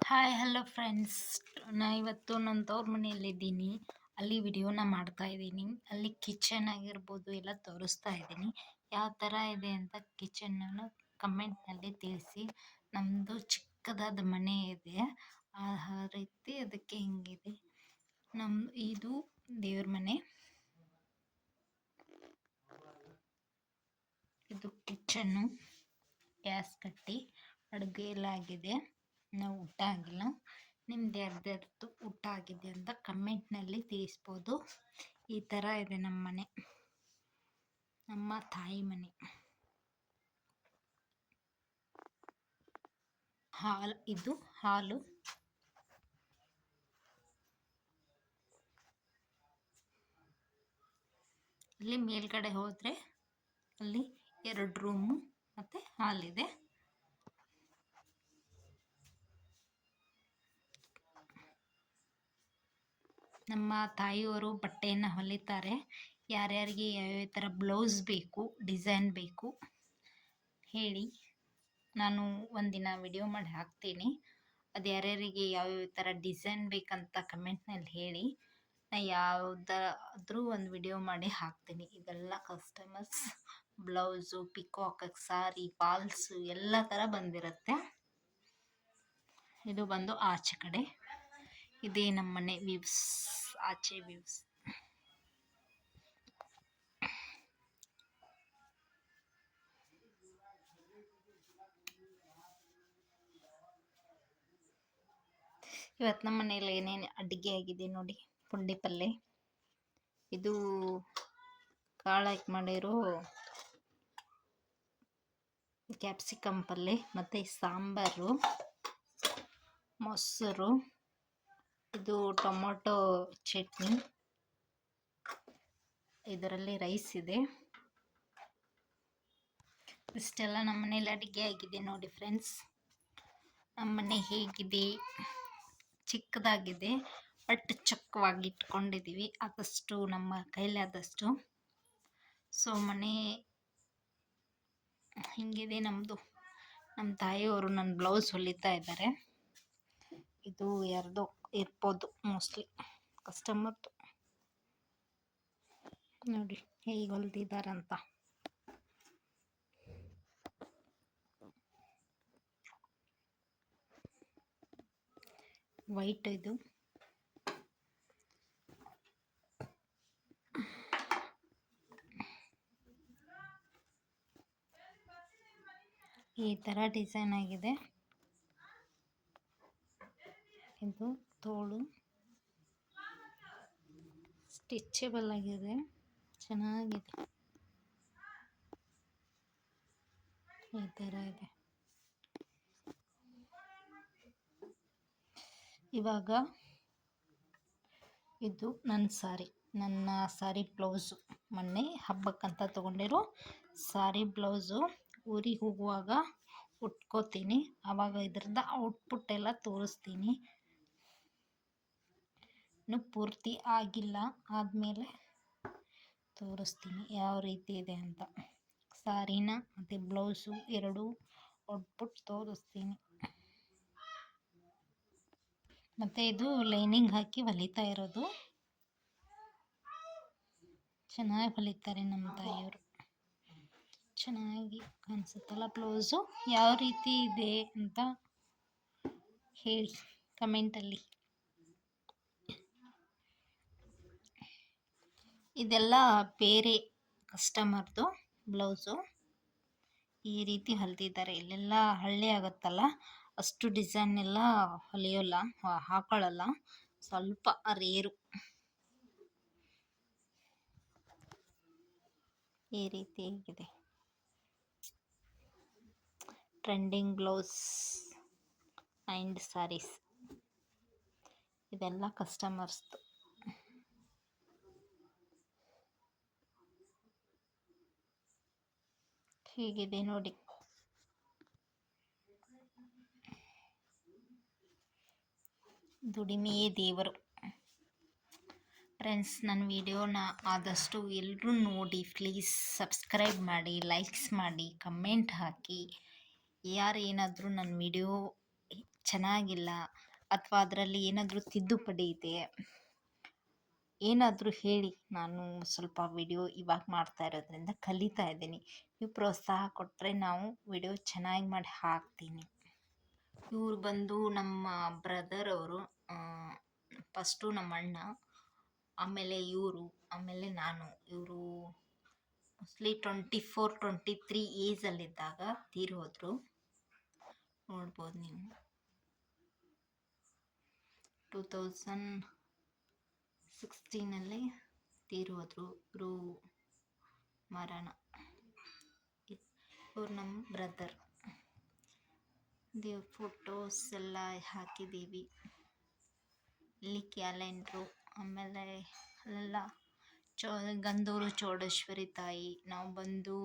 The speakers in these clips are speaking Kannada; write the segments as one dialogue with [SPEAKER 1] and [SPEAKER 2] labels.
[SPEAKER 1] Hi hello friends. ಇವತ್ತು ನನ್ನ ತವ್ರ ಮನೆಯಲ್ಲಿದ್ದೀನಿ. ಅಲ್ಲಿ ವಿಡಿಯೋನ ಮಾಡ್ತಾ ಇದ್ದೀನಿ. ಅಲ್ಲಿ ಕಿಚನ್ ಆಗಿರ್ಬೋದು ಎಲ್ಲ ತೋರಿಸ್ತಾ ಇದ್ದೀನಿ. ಯಾವ ಥರ ಇದೆ ಅಂತ ಕಿಚನನ್ನು ಕಮೆಂಟ್ನಲ್ಲಿ ತಿಳಿಸಿ. ನಮ್ಮದು ಚಿಕ್ಕದಾದ ಮನೆ ಇದೆ, ಆ ರೀತಿ ಅದಕ್ಕೆ ಹಿಂಗಿದೆ. ಇದು ದೇವ್ರ ಮನೆ, ಇದು ಕಿಚನ್ನು, ಗ್ಯಾಸ್ ಕಟ್ಟಿ ಅಡುಗೆ ಎಲ್ಲ ಆಗಿದೆ. ನಾವು ಊಟ ಆಗಿಲ್ಲ. ನಿಮ್ದು ಯಾರ್ದಾರ್ದು ಊಟ ಆಗಿದೆ ಅಂತ ಕಮೆಂಟ್ನಲ್ಲಿ ತಿಳಿಸ್ಬೋದು. ಈ ಥರ ಇದೆ ನಮ್ಮ ಮನೆ, ನಮ್ಮ ತಾಯಿ ಮನೆ. ಇದು ಹಾಲು. ಇಲ್ಲಿ ಮೇಲ್ಗಡೆ ಹೋದರೆ ಅಲ್ಲಿ 2 ರೂಮು ಮತ್ತು ಹಾಲಿದೆ. ನಮ್ಮ ತಾಯಿಯವರು ಬಟ್ಟೆಯನ್ನು ಹೊಲಿತಾರೆ. ಯಾರ್ಯಾರಿಗೆ ಯಾವ್ಯಾವ ಥರ ಬ್ಲೌಸ್ ಬೇಕು, ಡಿಸೈನ್ ಬೇಕು ಹೇಳಿ, ನಾನು ಒಂದಿನ ವಿಡಿಯೋ ಮಾಡಿ ಹಾಕ್ತೀನಿ. ಅದು ಯಾರ್ಯಾರಿಗೆ ಯಾವ್ಯಾವ ಥರ ಡಿಸೈನ್ ಬೇಕಂತ ಕಮೆಂಟ್ನಲ್ಲಿ ಹೇಳಿ, ನಾ ಯಾವುದಾದ್ರೂ ಒಂದು ವಿಡಿಯೋ ಮಾಡಿ ಹಾಕ್ತೀನಿ. ಇದೆಲ್ಲ ಕಸ್ಟಮರ್ಸ್ ಬ್ಲೌಸು, ಪಿಕಾಕ್, ಸಾರಿ, ಫಾಲ್ಸು ಎಲ್ಲ ಥರ ಬಂದಿರುತ್ತೆ. ಇದು ಬಂದು ಆಚೆ ಕಡೆ, ಇದೇ ನಮ್ಮ ಮನೆ ವ್ಯೂಸ್, ಆಚೆ ವ್ಯೂಸ್. ಇವತ್ತು ನಮ್ಮ ಮನೇಲಿ ಏನೇನು ಅಡುಗೆ ಆಗಿದೆ ನೋಡಿ. ಪುಂಡಿ ಪಲ್ಲೆ, ಇದು ಕಾಳಾಕಿ ಮಾಡಿರೋ ಕ್ಯಾಪ್ಸಿಕಮ್ ಪಲ್ಲೆ, ಮತ್ತು ಸಾಂಬಾರು, ಮೊಸರು, ಇದು ಟೊಮೊಟೊ ಚಟ್ನಿ, ಇದರಲ್ಲಿ ರೈಸ್ ಇದೆ. ಇಷ್ಟೆಲ್ಲ ನಮ್ಮ ಮನೇಲಿ ಅಡುಗೆ ಆಗಿದೆ ನೋಡಿ ಫ್ರೆಂಡ್ಸ್. ನಮ್ಮ ಮನೆ ಹೇಗಿದೆ, ಚಿಕ್ಕದಾಗಿದೆ, ಬಟ್ ಚಕ್ಕವಾಗಿ ಇಟ್ಕೊಂಡಿದ್ದೀವಿ ಆದಷ್ಟು, ನಮ್ಮ ಕೈಲಿ ಆದಷ್ಟು. ಸೊ ಮನೆ ಹಿಂಗಿದೆ ನಮ್ಮದು. ನಮ್ಮ ತಾಯಿಯವರು ನನ್ನ ಬ್ಲೌಸ್ ಹೊಲಿತಾ ಇದ್ದಾರೆ. ಇದು ಯಾರ್ದೋ ಇರ್ಬೋದು, ಮೋಸ್ಟ್ಲಿ ಕಸ್ಟಮರ್ದು. ನೋಡಿ ಹೇಗೆ ಹೊಲ್ದಿದ್ದಾರಂತ. ವೈಟ್ ಇದು. ಈ ಥರ ಡಿಸೈನ್ ಆಗಿದೆ. ಇದು ತೋಳು ಸ್ಟಿಚಬಲ್ ಆಗಿದೆ, ಚೆನ್ನಾಗಿದೆ. ಈ ಥರ ಇದೆ. ಇವಾಗ ಇದು ನನ್ನ ಸಾರಿ ಬ್ಲೌಸು, ಮೊನ್ನೆ ಹಬ್ಬಕ್ಕಂತ ತೊಗೊಂಡಿರೋ ಸಾರಿ ಬ್ಲೌಸು. ಊರಿಗೆ ಹೋಗುವಾಗ ಉಟ್ಕೋತೀನಿ, ಆವಾಗ ಇದ್ರದ್ದು ಔಟ್ಪುಟ್ ಎಲ್ಲ ತೋರಿಸ್ತೀನಿ. ಇನ್ನು ಪೂರ್ತಿ ಆಗಿಲ್ಲ, ಆದಮೇಲೆ ತೋರಿಸ್ತೀನಿ ಯಾವ ರೀತಿ ಇದೆ ಅಂತ. ಸಾರಿನ ಮತ್ತು ಬ್ಲೌಸು ಎರಡೂ ಔಟ್ಪುಟ್ ತೋರಿಸ್ತೀನಿ. ಮತ್ತು ಇದು ಲೈನಿಂಗ್ ಹಾಕಿ ಹೊಲಿತಾ ಇರೋದು. ಚೆನ್ನಾಗಿ ಹೊಲಿತಾರೆ ನಮ್ಮ ತಾಯಿಯವರು, ಚೆನ್ನಾಗಿ ಕಾಣಿಸುತ್ತಲ್ಲ ಬ್ಲೌಸು. ಯಾವ ರೀತಿ ಇದೆ ಅಂತ ಹೇಳಿ ಕಮೆಂಟಲ್ಲಿ. ಇದೆಲ್ಲ ಬೇರೆ ಕಸ್ಟಮರ್ದು ಬ್ಲೌಸು. ಈ ರೀತಿ ಹೊಲಿದಿದ್ದಾರೆ. ಇಲ್ಲೆಲ್ಲ ಹಳ್ಳಿ ಆಗುತ್ತಲ್ಲ, ಅಷ್ಟು ಡಿಸೈನ್ ಎಲ್ಲ ಹೊಲಿಯೋಲ್ಲ, ಹಾಕೊಳ್ಳಲ್ಲ, ಸ್ವಲ್ಪ ರೇರು. ಈ ರೀತಿ ಆಗಿದೆ. ಟ್ರೆಂಡಿಂಗ್ ಬ್ಲೌಸ್ ಆ್ಯಂಡ್ ಸಾರೀಸ್, ಇದೆಲ್ಲ ಕಸ್ಟಮರ್ಸ್ದು. ಹೀಗಿದೆ ನೋಡಿ. ದುಡಿಮೆಯೇ ದೇವರು. ಫ್ರೆಂಡ್ಸ್, ನನ್ನ ವಿಡಿಯೋನ ಆದಷ್ಟು ಎಲ್ಲರೂ ನೋಡಿ, ಪ್ಲೀಸ್ ಸಬ್ಸ್ಕ್ರೈಬ್ ಮಾಡಿ, ಲೈಕ್ಸ್ ಮಾಡಿ, ಕಮೆಂಟ್ ಹಾಕಿ. ಯಾರೇನಾದರೂ ನನ್ನ ವಿಡಿಯೋ ಚೆನ್ನಾಗಿಲ್ಲ ಅಥವಾ ಅದರಲ್ಲಿ ಏನಾದರೂ ತಿದ್ದುಪಡಿ ಇದೆ ಏನಾದರೂ ಹೇಳಿ. ನಾನು ಸ್ವಲ್ಪ ವಿಡಿಯೋ ಇವಾಗ ಮಾಡ್ತಾ ಇರೋದ್ರಿಂದ ಕಲಿತಾ ಇದ್ದೀನಿ. ನೀವು ಪ್ರೋತ್ಸಾಹ ಕೊಟ್ಟರೆ ನಾವು ವಿಡಿಯೋ ಚೆನ್ನಾಗಿ ಮಾಡಿ ಹಾಕ್ತೀನಿ. ಇವ್ರು ಬಂದು ನಮ್ಮ ಬ್ರದರ್ ಅವರು. ಫಸ್ಟು ನಮ್ಮ ಅಣ್ಣ, ಆಮೇಲೆ ಇವರು, ಆಮೇಲೆ ನಾನು. ಇವರು ಮೋಸ್ಟ್ಲಿ 24-23 ಏಜಲ್ಲಿದ್ದಾಗ ತೀರೋದ್ರು. ನೋಡ್ಬೋದು ನೀವು. 2016 ತೀರೋದ್ರು. ಇವರು ಮರಣ. ಇವ್ರು ನಮ್ಮ ಬ್ರದರ್. ದೇವ್ರ ಫೋಟೋಸ್ ಎಲ್ಲ ಹಾಕಿದ್ದೀವಿ. ಇಲ್ಲಿ ಕ್ಯಾಲೆಂಡ್ರು, ಆಮೇಲೆ ಅಲ್ಲೆಲ್ಲ ಗಂಧೂರು ಚೌಡೇಶ್ವರಿ ತಾಯಿ. ನಾವು ಬಂದು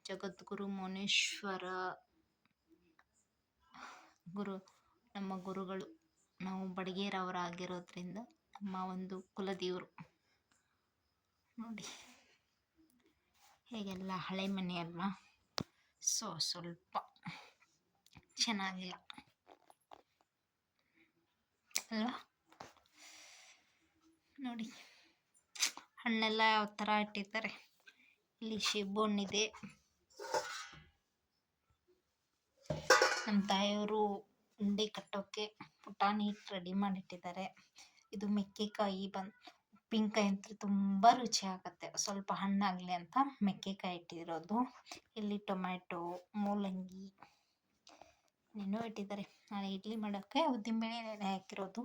[SPEAKER 1] ಜಗದ್ಗುರು ಮೌನೇಶ್ವರ ನಮ್ಮ ಗುರುಗಳು. ನಾವು ಬಡಗೇರವರಾಗಿರೋದ್ರಿಂದ ನಮ್ಮ ಒಂದು ಕುಲದೇವರು. ನೋಡಿ ಹೇಗೆಲ್ಲ ಹಳೆ ಮನೆ ಅಲ್ವಾ, ಸ್ವಲ್ಪ ಚೆನ್ನಾಗಿಲ್ಲ ಅಲ್ವಾ. ನೋಡಿ ಹಣ್ಣೆಲ್ಲ ಯಾವ ಥರ ಇಟ್ಟಿದ್ದಾರೆ. ಇಲ್ಲಿ ಸೇಬು ಹಣ್ಣಿದೆ. ನಮ್ಮ ತಾಯಿಯವರು ಉಂಡೆ ಕಟ್ಟೋಕ್ಕೆ ಪುಟಾಣಿ ರೆಡಿ ಮಾಡಿಟ್ಟಿದ್ದಾರೆ. ಇದು ಮೆಕ್ಕೆಕಾಯಿ ಉಪ್ಪಿನಕಾಯಿ ಅಂತ ತುಂಬ ರುಚಿ ಆಗುತ್ತೆ. ಸ್ವಲ್ಪ ಹಣ್ಣಾಗಲಿ ಅಂತ ಮೆಕ್ಕೆಕಾಯಿ ಇಟ್ಟಿರೋದು. ಇಲ್ಲಿ ಟೊಮ್ಯಾಟೊ, ಮೂಲಂಗಿ ಏನೋ ಇಟ್ಟಿದ್ದಾರೆ. ನಾನು ಇಡ್ಲಿ ಮಾಡೋಕ್ಕೆ ಉದ್ದಿನಬೇಳೆ ನೆನೆ ಹಾಕಿರೋದು.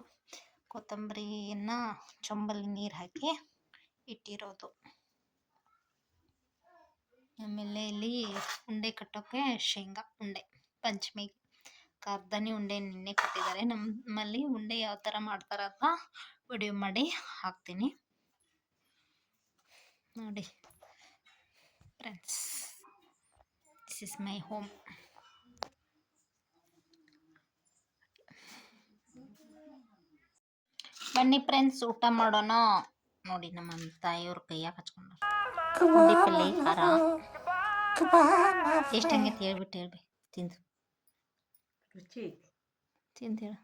[SPEAKER 1] ಕೊತ್ತಂಬರಿಯನ್ನು ಚೊಂಬಲ್ಲಿ ನೀರು ಹಾಕಿ ಇಟ್ಟಿರೋದು. ಆಮೇಲೆ ಇಲ್ಲಿ ಉಂಡೆ ಕಟ್ಟೋಕ್ಕೆ ಶೇಂಗಾ ಉಂಡೆ, ಪಂಚಮಿ ಕಾರ್ದಾನಿ ಉಂಡೆ ನೆನ್ನೆ ಕೊಟ್ಟಿದ್ದಾರೆ. ನಮ್ಮಲ್ಲಿ ಉಂಡೆ ಯಾವ ಥರ ಮಾಡ್ತಾರೆ ಅಂತ ವಿಡಿಯೋ ಮಾಡಿ ಹಾಕ್ತೀನಿ ನೋಡಿ friends. This is my home. ಬನ್ನಿ ಫ್ರೆಂಡ್ಸ್, ಊಟ ಮಾಡೋಣ. ನೋಡಿ ನಮ್ಮ ತಾಯಿಯವ್ರ ಕೈಯಾಗ ಹಚ್ಕೊಂಡ್ರು. ಉಂಡೆ ಪಲ್ಲೆ ಖಾರ ಎಷ್ಟು ಹಂಗೈತೆ ಹೇಳ್ಬೇಕು ತಿಂದು
[SPEAKER 2] ರುಚಿ
[SPEAKER 1] ತಿಂದು ಹೇಳು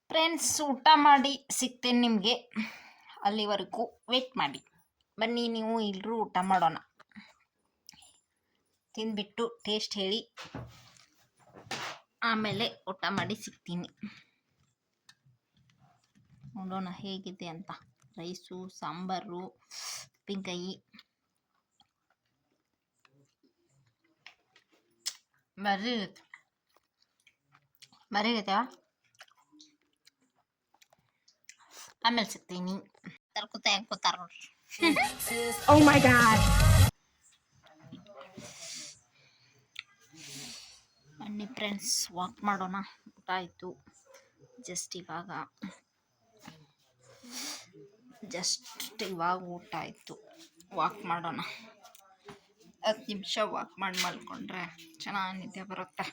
[SPEAKER 1] ಫ್ರೆಂಡ್ಸ್. ಊಟ ಮಾಡಿ ಸಿಗ್ತೇನೆ ನಿಮಗೆ. ಅಲ್ಲಿವರೆಗೂ ವೇಟ್ ಮಾಡಿ. ಬನ್ನಿ ನೀವು ಎಲ್ಲರೂ ಊಟ ಮಾಡೋಣ. ತಿಂದ್ಬಿಟ್ಟು ಟೇಸ್ಟ್ ಹೇಳಿ, ಆಮೇಲೆ ಊಟ ಮಾಡಿ ಸಿಗ್ತೀನಿ. ನೋಡೋಣ ಹೇಗಿದೆ ಅಂತ. ರೈಸು, ಸಾಂಬಾರು, ಉಪ್ಪಿನಕಾಯಿ ಬರೀ ಐತೆ. ಆಮೇಲೆ ಸಿಗ್ತೀನಿ. ಕೂತಾರ ನೋಡ್ರಿ.
[SPEAKER 2] Oh my God.
[SPEAKER 1] ಬನ್ನಿ ಫ್ರೆಂಡ್ಸ್, ವಾಕ್ ಮಾಡೋಣ. ಊಟ ಆಯಿತು ಜಸ್ಟ್ ಇವಾಗ ಊಟ ಆಯಿತು. ವಾಕ್ ಮಾಡೋಣ. 10 ನಿಮಿಷ ವಾಕ್ ಮಾಡಿ ಮಲ್ಕೊಂಡ್ರೆ ಚೆನ್ನಾಗಿ ನಿದ್ದೆ ಬರುತ್ತೆ.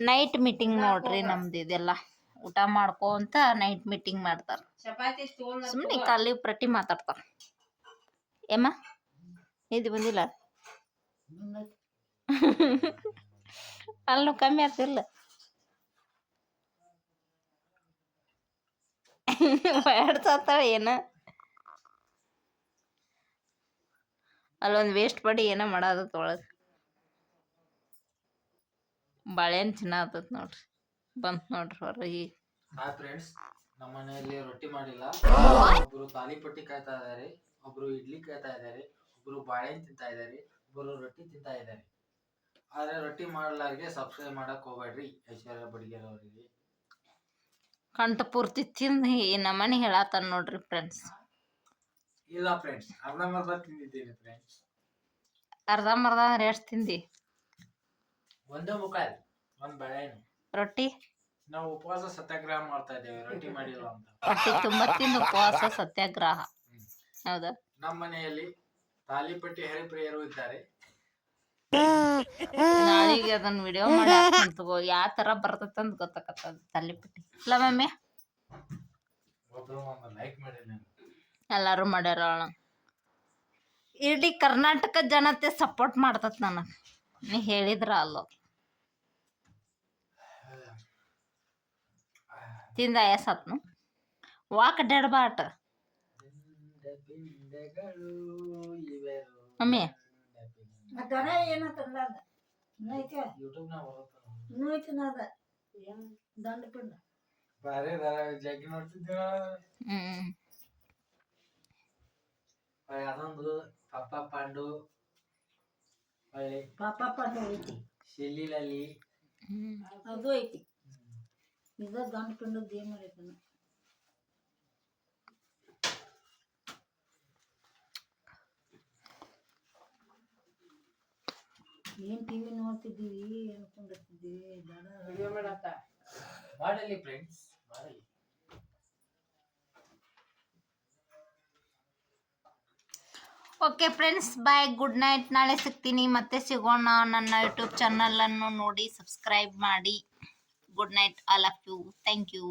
[SPEAKER 1] ನೈಟ್ ಮೀಟಿಂಗ್ ನೋಡ್ರಿ ನಮ್ದು ಇದೆಲ್ಲ. ಊಟ ಮಾಡ್ಕೊಂತ ನೈಟ್ ಮೀಟಿಂಗ್ ಮಾಡ್ತಾರೆ. ಸುಮ್ಮನೆ ಖಾಲಿ ಪ್ರತಿ ಮಾತಾಡ್ತಾರೆ. ಏಮ್ಮ ನಿದ್ದೆ ಬಂದಿಲ್ಲ? ಅಲ್ಲೂ ಕಮ್ಮಿ ಆಗ್ತಿಲ್ಲ. ಮಾಡ್ತಾಳೆ ಏನ ಅಲ್ಲೊಂದು ವೇಸ್ಟ್ ಮಾಡಿ ಏನೋ ಮಾಡೋದತ್ತ ಒಳಗೆ. ಬಾಳೆಹಣ್ಣು ತಿನ್ನತತ್ ನೋಡ್ರಿ. ಬಂತ ನೋಡ್ರಿ ಹೊರಗೆ.
[SPEAKER 3] ಹಾಯ್ ಫ್ರೆಂಡ್ಸ್, ನಮ್ಮ ಮನೆಯಲ್ಲಿ ರೊಟ್ಟಿ ಮಾಡಿಲ್ಲ. ಒಬ್ರು ತಾಲಿಪಟ್ಟಿ ಕಾಯ್ತಾ ಇದ್ದಾರೆ, ಒಬ್ರು ಇಡ್ಲಿ ಕಾಯ್ತಾ ಇದ್ದಾರೆ, ಒಬ್ರು ಬಾಳೆಹಣ್ಣು ತಿಂತಾ ಇದ್ದಾರೆ, ಒಬ್ರು ರೊಟ್ಟಿ ತಿಂತಾ ಇದ್ದಾರೆ. ಆದ್ರೆ ರೊಟ್ಟಿ ಮಾಡಲಾರ್ಗೆ ಸಬ್ಸ್ಕ್ರೈಬ್ ಮಾಡಕ್ ಹೋಗ್ಬೇಡ್ರಿ ಐಶ್ವರ್ಯ ಬಡಿಗೇರ್ ಅವರಿಗೆ.
[SPEAKER 1] ಕಂಠ ಪೂರ್ತಿ ತಿಂದು ನಮ್ಮನೆ ಹೇಳತ್ತಾನ ನೋಡ್ರಿ ಫ್ರೆಂಡ್ಸ್.
[SPEAKER 3] ಇಲ್ಲ ಫ್ರೆಂಡ್ಸ್, ಅರ್ಧಂಬರ್ಧ ತಿಂದಿದ್ದೀನಿ ಫ್ರೆಂಡ್ಸ್.
[SPEAKER 1] ಅರ್ಧಂಬರ್ಧ ಅಂದ್ರೆ ಎಷ್ಟು ತಿಂದಿ?
[SPEAKER 3] 1.25 ಒಂದ್ ಬಾಳೆಹಣ್ಣು.
[SPEAKER 1] ರೊಟ್ಟಿ
[SPEAKER 3] ನಾವು ಉಪವಾಸ ಸತ್ಯಾಗ್ರಹ ಮಾಡ್ತಾ ಇದ್ದೇವೆ, ರೊಟ್ಟಿ ಮಾಡಿಲ್ಲ ಅಂತ.
[SPEAKER 1] ರೊಟ್ಟಿ ತುಂಬ ತಿಂದು ಉಪವಾಸ ಸತ್ಯಾಗ್ರಹ. ಹೌದಾ?
[SPEAKER 3] ನಮ್ಮ ಮನೆಯಲ್ಲಿ ತಾಲಿಪಟ್ಟಿ ಹರಿಪ್ರಿಯರು ಇದ್ದಾರೆ.
[SPEAKER 1] ನಾಳೆಗೆ ಅದನ್ನ ವಿಡಿಯೋ ಮಾಡಿ ಹಾಕ್ತೀನಿ ತಗೋ, ಯಾವ ತರ ಬರ್ತೈತೆ ಅಂತ ಗೊತ್ತಾಗತ್ತದ ತಾಲಿಪಟ್ಟಿ. ಇಲ್ಲ ಮಮ್ಮಿ?
[SPEAKER 3] ಒಬ್ರು ಲೈಕ್ ಮಾಡಿಲ್ಲ.
[SPEAKER 1] ಎಲ್ಲಾರು ಮಾಡ್ಯಾರ. ಇಡೀ ಕರ್ನಾಟಕ ಜನತೆ ಸಪೋರ್ಟ್ ಮಾಡ್ತತ್ ನನಗೆ, ನೀ ಹೇಳಿದ್ರ ಅಲ್ಲೋ. ತಿಂದ ಆಯಾಸತ್ನು ವಾಕ್ ಡೆಡ್ ಬಾಟ್. ಮಮ್ಮಿ
[SPEAKER 2] ದನ ಏನಂತಂದ
[SPEAKER 3] ಯೂಟ್ಯೂಬ್ನಾಗ
[SPEAKER 2] ಇನ್ನೂ ಐತಿನದ ಏನು ದಂಡ ಪಿಂಡ
[SPEAKER 3] ಬಾರಿ ಜಗ್ಗಿ ನೋಡ್ತಿದ್ದ. ಅದೊಂದು ಪಪ್ಪ ಪಾಂಡು,
[SPEAKER 2] ಪಾಪ ಪಾಂಡು ಐತಿ,
[SPEAKER 3] ಶಿಲ್ಲಿಲಲ್ಲಿ
[SPEAKER 2] ಅದು ಐತಿ. ಇದ ದಂಡ ಪಿಂಡದ್ದು ಏನ್ ಮಾಡೈತನ. ಏನ್ ಟಿವಿ ನೋಡ್ತಿದ್ದೀವಿ ಅನ್ಕೊಂಡಿರ್ತಿದ್ದೀವಿ. ವಿಡಿಯೋ ಮಾಡತ್ತ
[SPEAKER 3] ಮಾಡಲಿ ಫ್ರೆಂಡ್ಸ್, ಮಾಡಲಿ.
[SPEAKER 1] ಓಕೆ ಫ್ರೆಂಡ್ಸ್, ಬಾಯ್, ಗುಡ್ ನೈಟ್. ನಾಳೆ ಸಿಗ್ತೀನಿ, ಮತ್ತೆ ಸಿಗೋಣ. ನನ್ನ ಯೂಟ್ಯೂಬ್ ಚಾನಲನ್ನು ನೋಡಿ ಸಬ್ಸ್ಕ್ರೈಬ್ ಮಾಡಿ. Good night all of you. Thank you.